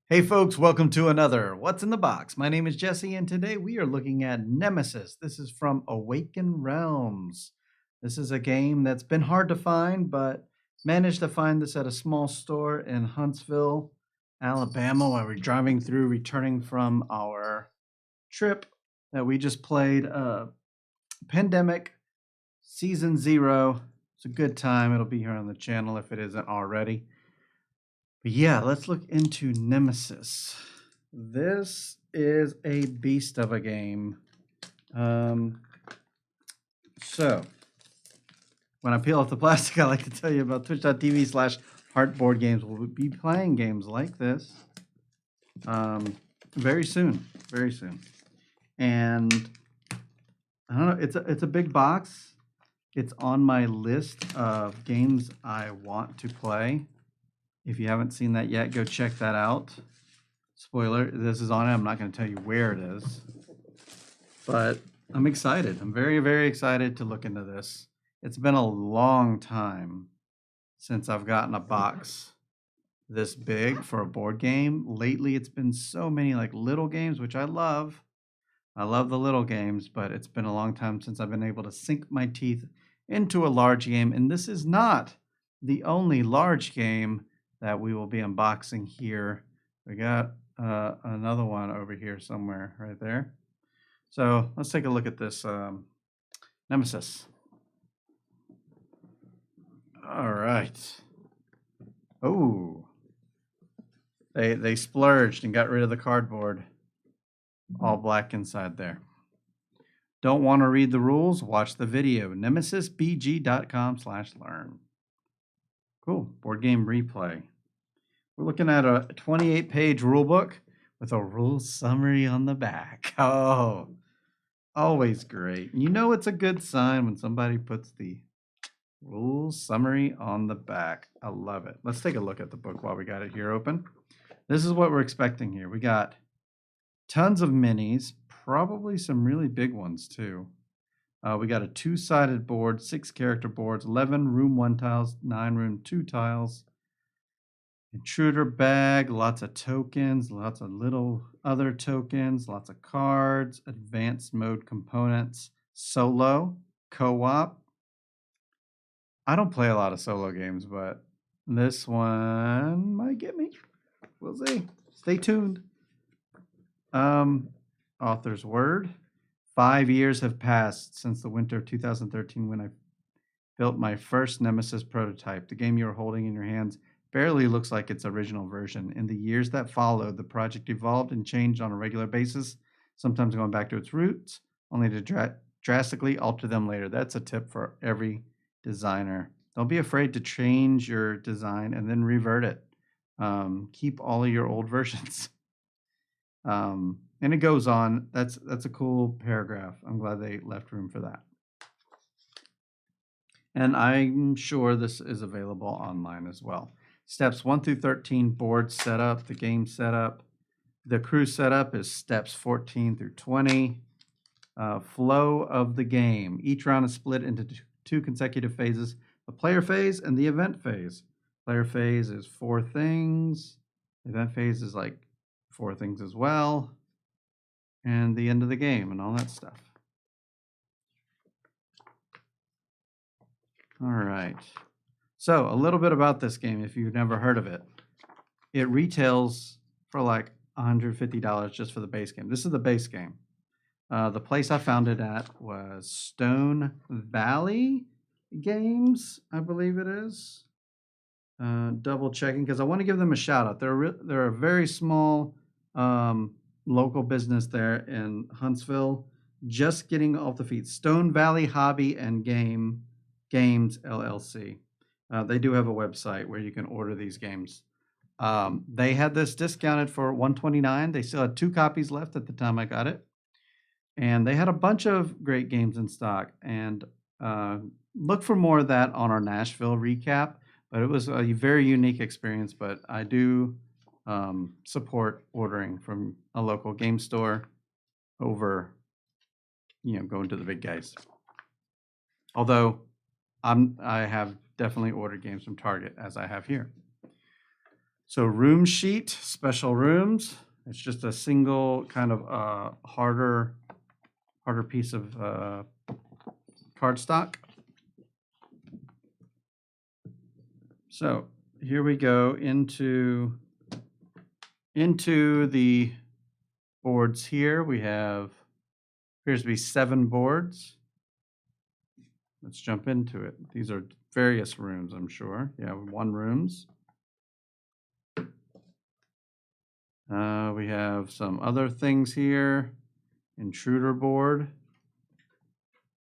Hey folks, welcome to another What's in the Box. My name is Jesse, and today we are looking at Nemesis. This is from Awaken Realms. This is a game that's been hard to find, but managed to find this at a small store in Huntsville, Alabama, while we're driving through, returning from our trip that we just played. Pandemic Season 0. It's a good time. It'll be here on the channel if it isn't already. But yeah, let's look into Nemesis. This is a beast of a game. So, when I peel off the plastic, I like to tell you about twitch.tv/heartboard games. We'll be playing games like this very soon, very soon. And I don't know, it's a big box. It's on my list of games I want to play. If you haven't seen that yet, go check that out. Spoiler, this is on it. I'm not going to tell you where it is. But I'm excited. I'm very, very excited to look into this. It's been a long time since I've gotten a box this big for a board game. Lately, it's been so many like little games, which I love. I love the little games, but it's been a long time since I've been able to sink my teeth into a large game. And this is not the only large game that we will be unboxing here. We got another one over here somewhere right there. So let's take a look at this Nemesis. All right. Oh, they splurged and got rid of the cardboard. All black inside there. Don't want to read the rules? Watch the video. nemesisbg.com/learn. Cool. Board game replay. We're looking at a 28-page rule book with a rule summary on the back. Oh, always great. You know it's a good sign when somebody puts the rule summary on the back. I love it. Let's take a look at the book while we got it here open. This is what we're expecting here. We got tons of minis, probably some really big ones too. We got a 2-sided board, 6 character boards, 11 room 1 tiles, 9 room 2 tiles. Intruder bag, lots of tokens, lots of little other tokens, lots of cards, advanced mode components, solo, co-op. I don't play a lot of solo games, but this one might get me. We'll see. Stay tuned. Author's word. 5 years have passed since the winter of 2013 when I built my first Nemesis prototype. The game you're holding in your hands barely looks like its original version. In the years that followed, the project evolved and changed on a regular basis, sometimes going back to its roots, only to drastically alter them later. That's a tip for every designer. Don't be afraid to change your design and then revert it. Keep all of your old versions. And it goes on. That's a cool paragraph. I'm glad they left room for that. And I'm sure this is available online as well. Steps 1 through 13, board setup, the game setup. The crew setup is steps 14 through 20. Flow of the game. Each round is split into 2 consecutive phases, the player phase and the event phase. Player phase is 4 things. The event phase is like 4 things as well. And the end of the game and all that stuff. All right. So a little bit about this game if you've never heard of it. It retails for like $150 just for the base game. This is the base game. The place I found it at was Stone Valley Games, I believe it is. Double checking because I want to give them a shout out. They're a very small local business there in Huntsville, just getting off the feet. Stone Valley Hobby and Games LLC. They do have a website where you can order these games. They had this discounted for $129. They still had 2 copies left at the time I got it. And they had a bunch of great games in stock. And look for more of that on our Nashville recap. But it was a very unique experience. But I do support ordering from a local game store over, going to the big guys. Although I have definitely ordered games from Target, as I have here. So room sheet, special rooms. It's just a single kind of harder piece of cardstock. So here we go into the boards here. We have, appears to be 7 boards. Let's jump into it. These are various rooms, I'm sure. Yeah, 1 rooms. We have some other things here. Intruder board.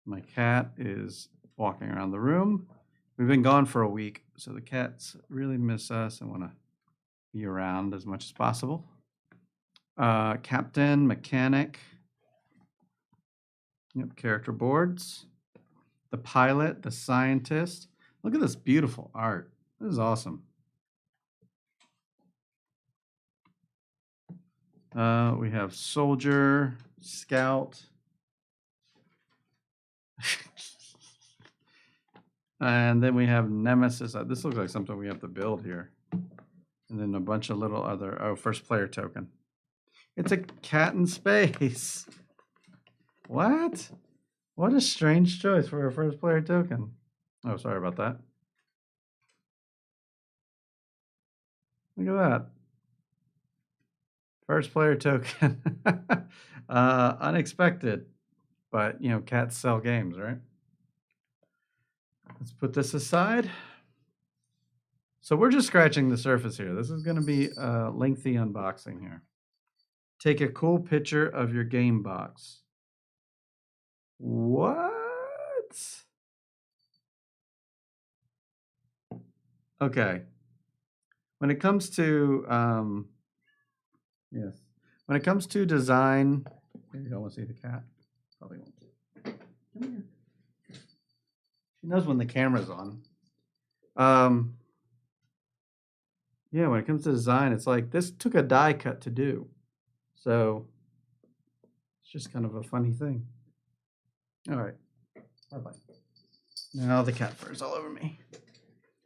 My cat is walking around the room. We've been gone for a week, so the cats really miss us and want to be around as much as possible. Captain, mechanic. Yep, character boards. The pilot, the scientist. Look at this beautiful art. This is awesome. We have soldier, scout. And then we have Nemesis. This looks like something we have to build here. And then a bunch of little other, first player token. It's a cat in space. What? What a strange choice for a first player token. Oh, sorry about that. Look at that. First player token. Unexpected. But, you know, cats sell games, right? Let's put this aside. So we're just scratching the surface here. This is going to be a lengthy unboxing here. Take a cool picture of your game box. What? Okay. When it comes to yes, when it comes to design, you don't want to see the cat. Probably won't. Come here. She knows when the camera's on. Yeah, when it comes to design, it's like this took a die cut to do. So it's just kind of a funny thing. All right. Bye-bye. Now the cat fur is all over me.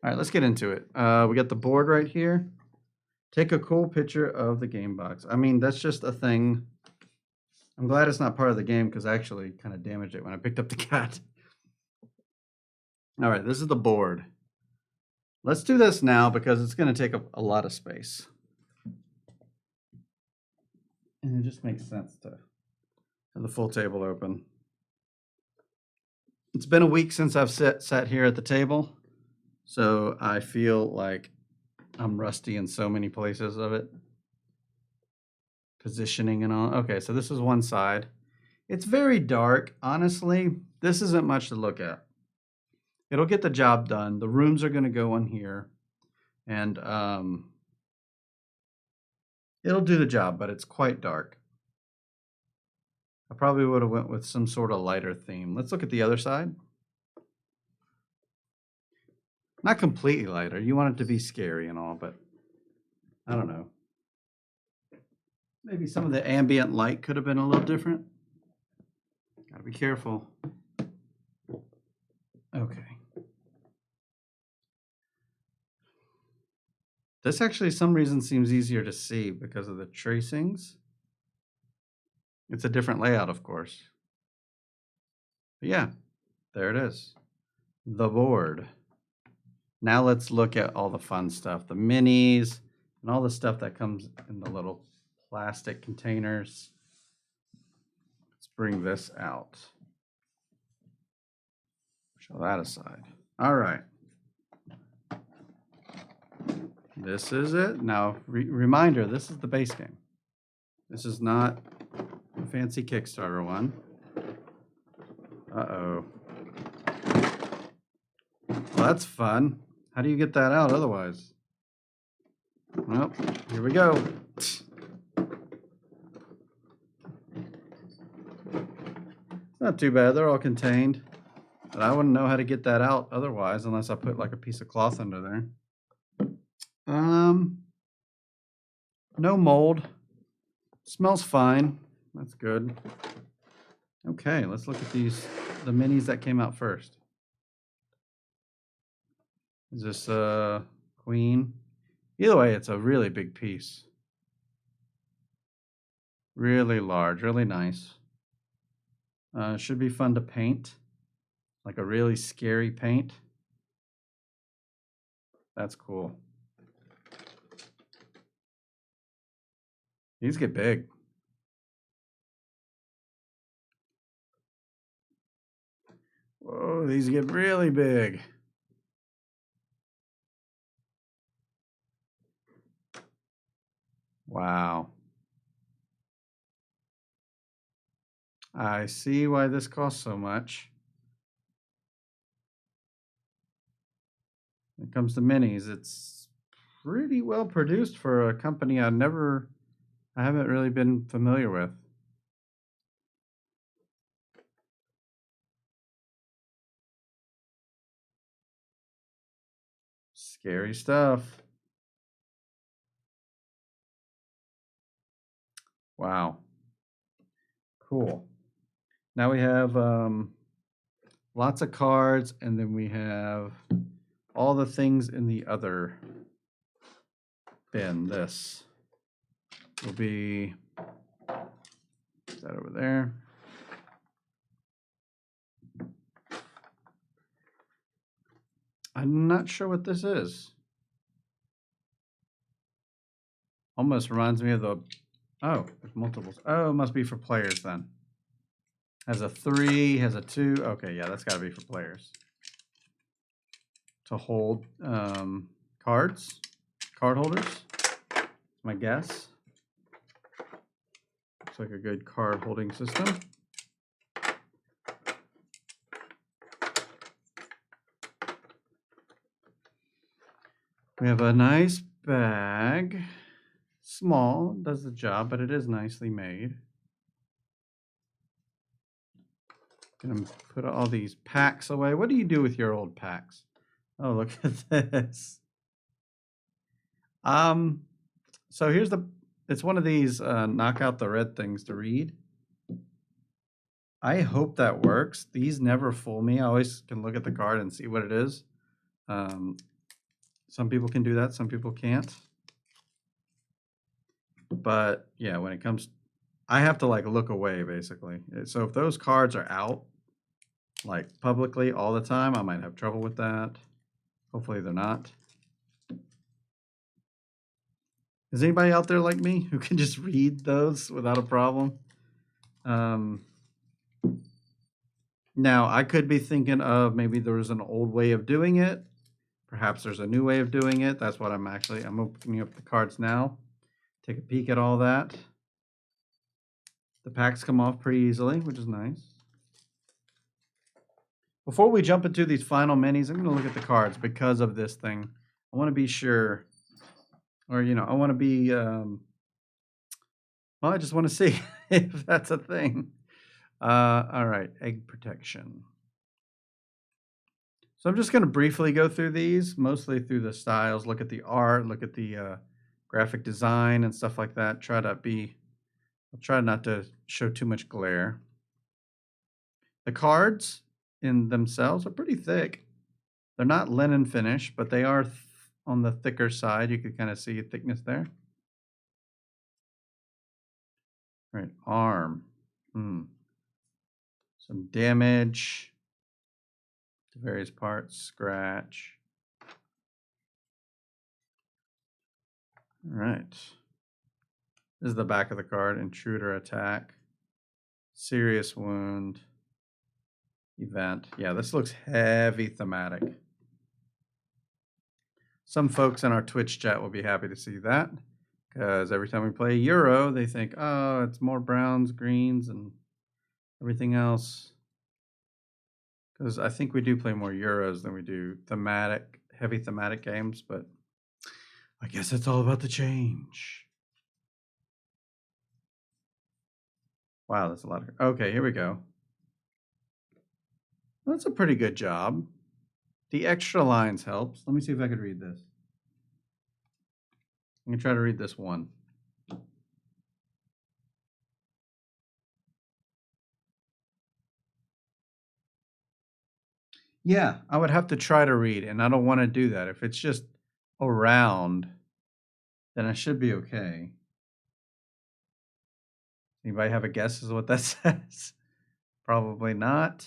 All right, let's get into it. We got the board right here. Take a cool picture of the game box. I mean, that's just a thing. I'm glad it's not part of the game because I actually kind of damaged it when I picked up the cat. All right, this is the board. Let's do this now because it's going to take a lot of space. And it just makes sense to have the full table open. It's been a week since I've sat here at the table, so I feel like I'm rusty in so many places of it. Positioning and all. Okay, so this is one side. It's very dark. Honestly, this isn't much to look at. It'll get the job done. The rooms are going to go on here, and it'll do the job, but it's quite dark. I probably would have went with some sort of lighter theme. Let's look at the other side. Not completely lighter. You want it to be scary and all, but I don't know. Maybe some of the ambient light could have been a little different. Gotta be careful. Okay. This actually, some reason, seems easier to see because of the tracings. It's a different layout, of course. But yeah, there it is. The board. Now let's look at all the fun stuff. The minis and all the stuff that comes in the little plastic containers. Let's bring this out. Show that aside. All right. This is it. Now, reminder, this is the base game. This is not a fancy Kickstarter one. Uh-oh. Well, that's fun. How do you get that out otherwise? Well, here we go. It's not too bad. They're all contained. But I wouldn't know how to get that out otherwise unless I put like a piece of cloth under there. No mold. Smells fine. That's good. Okay, let's look at the minis that came out first. Is this Queen? Either way, it's a really big piece. Really large, really nice. Should be fun to paint. Like a really scary paint. That's cool. These get big. Whoa, these get really big. Wow. I see why this costs so much. When it comes to minis, it's pretty well produced for a company I haven't really been familiar with. Scary stuff. Wow. Cool. Now we have lots of cards, and then we have all the things in the other bin. This will be, is that over there? I'm not sure what this is. Almost reminds me of the, oh, there's multiples. Oh, it must be for players then. Has a 3, has a 2. Okay, yeah, that's got to be for players. To hold cards, card holders, my guess. Looks like a good card holding system. We have a nice bag. Small, does the job, but it is nicely made. Gonna put all these packs away. What do you do with your old packs? Oh, look at this. So here's it's one of these knock out the red things to read. I hope that works. These never fool me. I always can look at the card and see what it is. Some people can do that, some people can't. But yeah, when it comes, I have to like look away basically. So if those cards are out like publicly all the time, I might have trouble with that. Hopefully they're not. Is anybody out there like me who can just read those without a problem? Now, I could be thinking of maybe there was an old way of doing it. Perhaps there's a new way of doing it. That's what I'm opening up the cards now. Take a peek at all that. The packs come off pretty easily, which is nice. Before we jump into these final minis, I'm going to look at the cards because of this thing. I want to be sure, or, I want to be, well, I just want to see if that's a thing. All right, egg protection. So I'm just going to briefly go through these, mostly through the styles, look at the art, look at the graphic design and stuff like that. I'll try not to show too much glare. The cards in themselves are pretty thick. They're not linen finish, but they are on the thicker side. You can kind of see a thickness there. All right, arm. Some damage to various parts, scratch. All right. This is the back of the card. Intruder attack. Serious wound. Event. Yeah, this looks heavy thematic. Some folks in our Twitch chat will be happy to see that because every time we play Euro, they think, oh, it's more browns, greens, and everything else. Because I think we do play more Euros than we do heavy thematic games, but I guess it's all about the change. Wow, that's a lot of... Okay, here we go. That's a pretty good job. The extra lines helps. Let me see if I could read this. I'm going to try to read this one. Yeah, I would have to try to read, and I don't want to do that. If it's just around, then I should be okay. Anybody have a guess as to what that says? Probably not.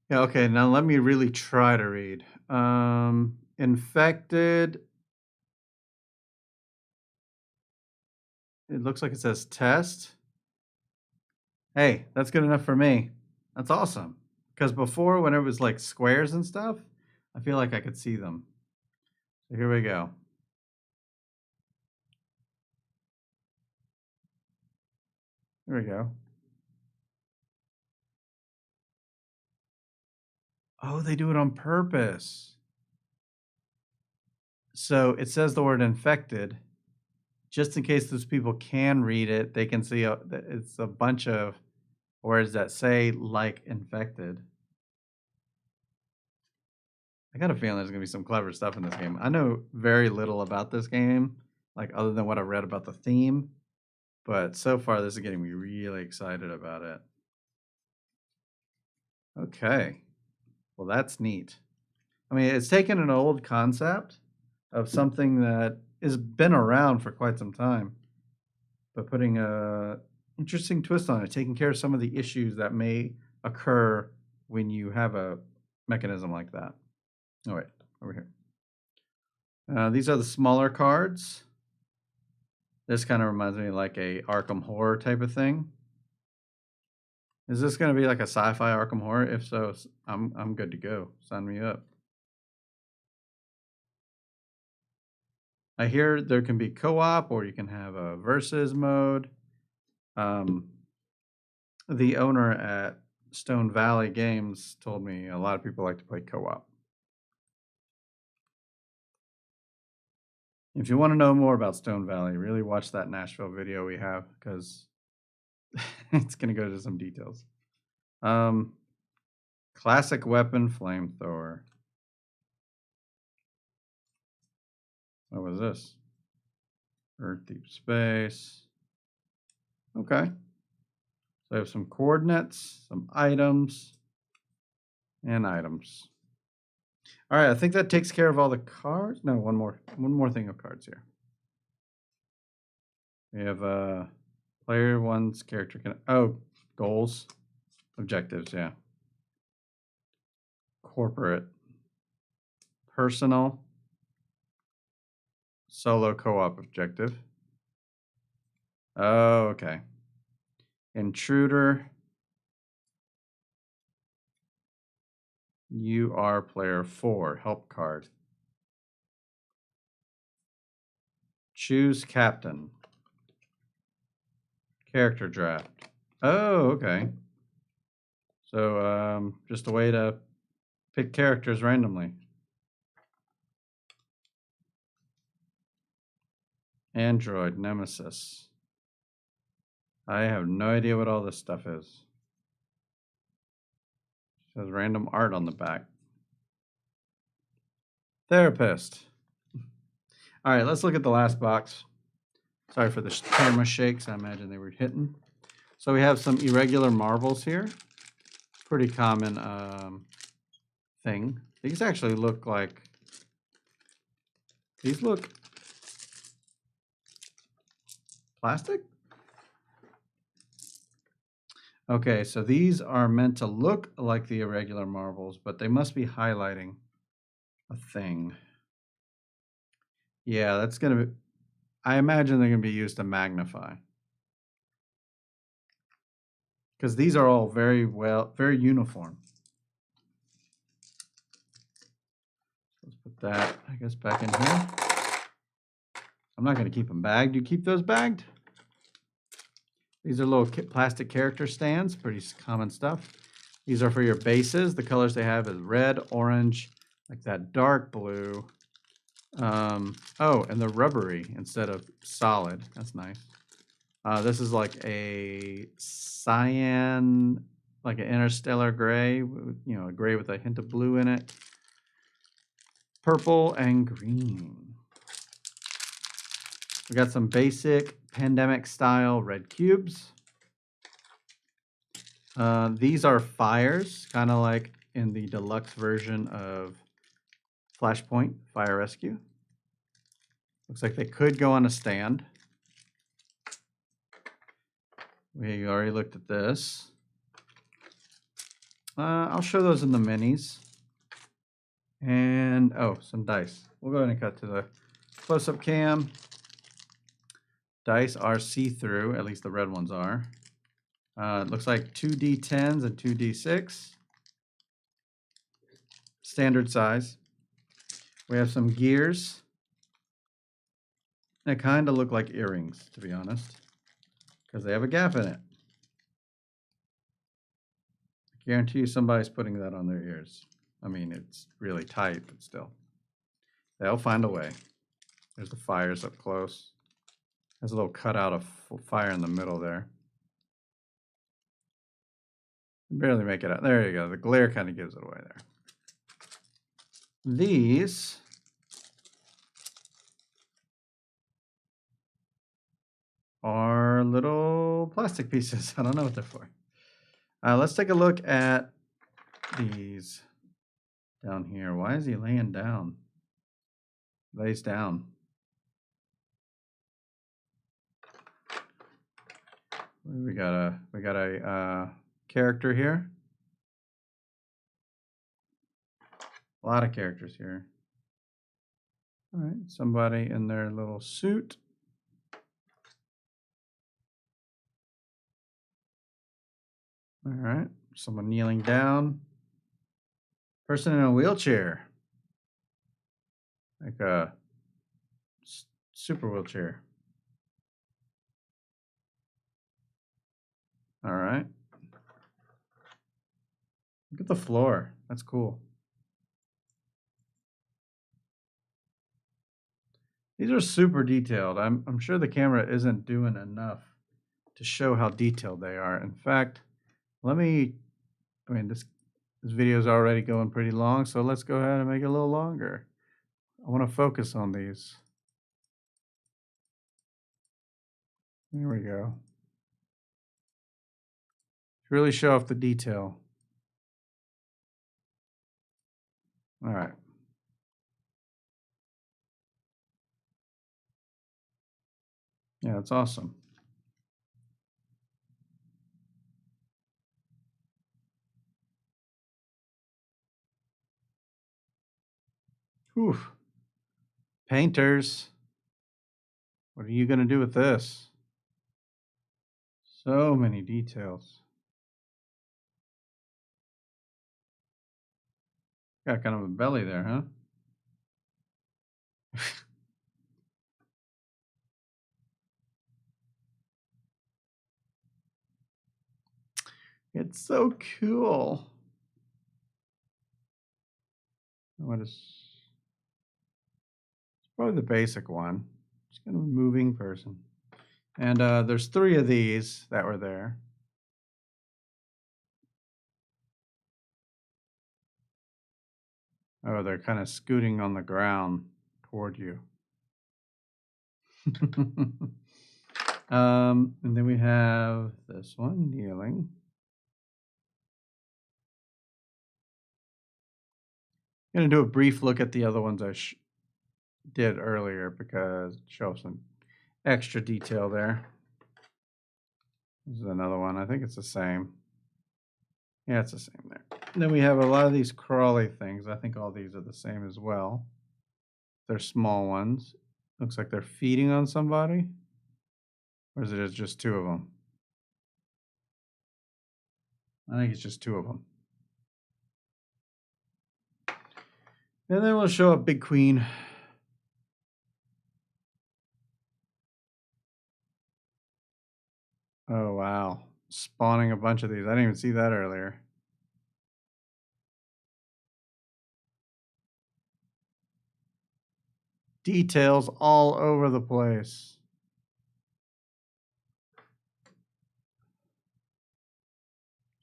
Yeah, okay, now let me really try to read. Infected. It looks like it says test. Hey, that's good enough for me. That's awesome. Because before, when it was like squares and stuff, I feel like I could see them. So here we go. Here we go. Oh, they do it on purpose. So it says the word infected. Just in case those people can read it, they can see it's a bunch of words that say like infected. I got a feeling there's going to be some clever stuff in this game. I know very little about this game, like other than what I read about the theme, but so far this is getting me really excited about it. Okay. Well, that's neat. I mean, it's taken an old concept of something that has been around for quite some time, but putting a interesting twist on it, taking care of some of the issues that may occur when you have a mechanism like that. Oh wait, over here. These are the smaller cards. This kind of reminds me of like a Arkham Horror type of thing. Is this going to be like a sci-fi Arkham Horror? If so, I'm good to go. Sign me up. I hear there can be co-op or you can have a versus mode. The owner at Stone Valley Games told me a lot of people like to play co-op. If you want to know more about Stone Valley, really watch that Nashville video we have because it's going to go into some details. Classic weapon, flamethrower. What was this? Earth deep space. Okay. So I have some coordinates, some items, and items. All right, I think that takes care of all the cards. No, one more thing of cards here. We have player one's character can goals, objectives, yeah. Corporate, personal, solo co-op objective. Oh, okay. Intruder. You are player 4, help card. Choose captain. Character draft. Oh, okay. So just a way to pick characters randomly. Android, Nemesis. I have no idea what all this stuff is. It says random art on the back. Therapist. All right, let's look at the last box. Sorry for the camera shakes. I imagine they were hitting. So we have some irregular marbles here. Pretty common thing. These actually look like... These look... plastic? Okay, so these are meant to look like the irregular marbles, but they must be highlighting a thing. Yeah, that's going to be... I imagine they're going to be used to magnify. Because these are all very uniform. Let's put that, I guess, back in here. I'm not going to keep them bagged. You keep those bagged? These are little plastic character stands, pretty common stuff. These are for your bases. The colors they have is red, orange, like that dark blue. Oh, and they're rubbery instead of solid. That's nice. This is like a cyan, like an interstellar gray, you know, a gray with a hint of blue in it. Purple and green. We got some basic pandemic style red cubes. These are fires, kind of like in the deluxe version of Flashpoint Fire Rescue. Looks like they could go on a stand. We already looked at this. I'll show those in the minis. And, oh, some dice. We'll go ahead and cut to the close-up cam. Dice are see-through, at least the red ones are. It looks like 2D10s and 2D6. Standard size. We have some gears. They kind of look like earrings, to be honest, because they have a gap in it. I guarantee you somebody's putting that on their ears. I mean, it's really tight, but still. They'll find a way. There's the fires up close. There's a little cutout of fire in the middle there. Barely make it out. There you go. The glare kind of gives it away there. These are little plastic pieces. I don't know what they're for. Let's take a look at these down here. Why is he laying down? Lays down. We got a character here. A lot of characters here. All right, somebody in their little suit. All right, someone kneeling down. Person in a wheelchair. Like a super wheelchair. All right. Look at the floor. That's cool. These are super detailed. I'm sure the camera isn't doing enough to show how detailed they are. In fact, this video is already going pretty long, so let's go ahead and make it a little longer. I want to focus on these. There we go. Really show off the detail. All right. Yeah, that's awesome. Whew. Painters. What are you going to do with this? So many details. Got kind of a belly there, huh? It's so cool. It's probably the basic one. Just kind of a moving person. And there's 3 of these that were there. Oh, they're kind of scooting on the ground toward you. And then we have this one kneeling. I'm going to do a brief look at the other ones I did earlier because it shows some extra detail there. This is another one. I think it's the same. Yeah, it's the same there. And then we have a lot of these crawly things. I think all these are the same as well. They're small ones. Looks like they're feeding on somebody. Or is it just 2 of them? I think it's just 2 of them. And then we'll show up Big Queen. Oh, wow. Spawning a bunch of these. I didn't even see that earlier. Details all over the place.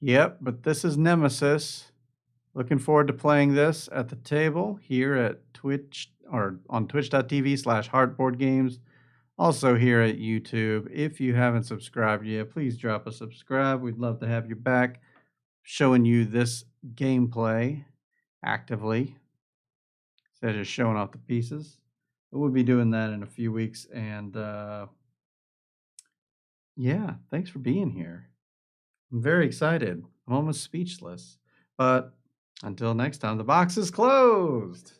Yep, but this is Nemesis. Looking forward to playing this at the table here at Twitch or on twitch.tv/heartboardgames Also here at YouTube, if you haven't subscribed yet, please drop a subscribe. We'd love to have you back showing you this gameplay actively instead of just showing off the pieces. But we'll be doing that in a few weeks. And yeah, thanks for being here. I'm very excited. I'm almost speechless. But until next time, the box is closed.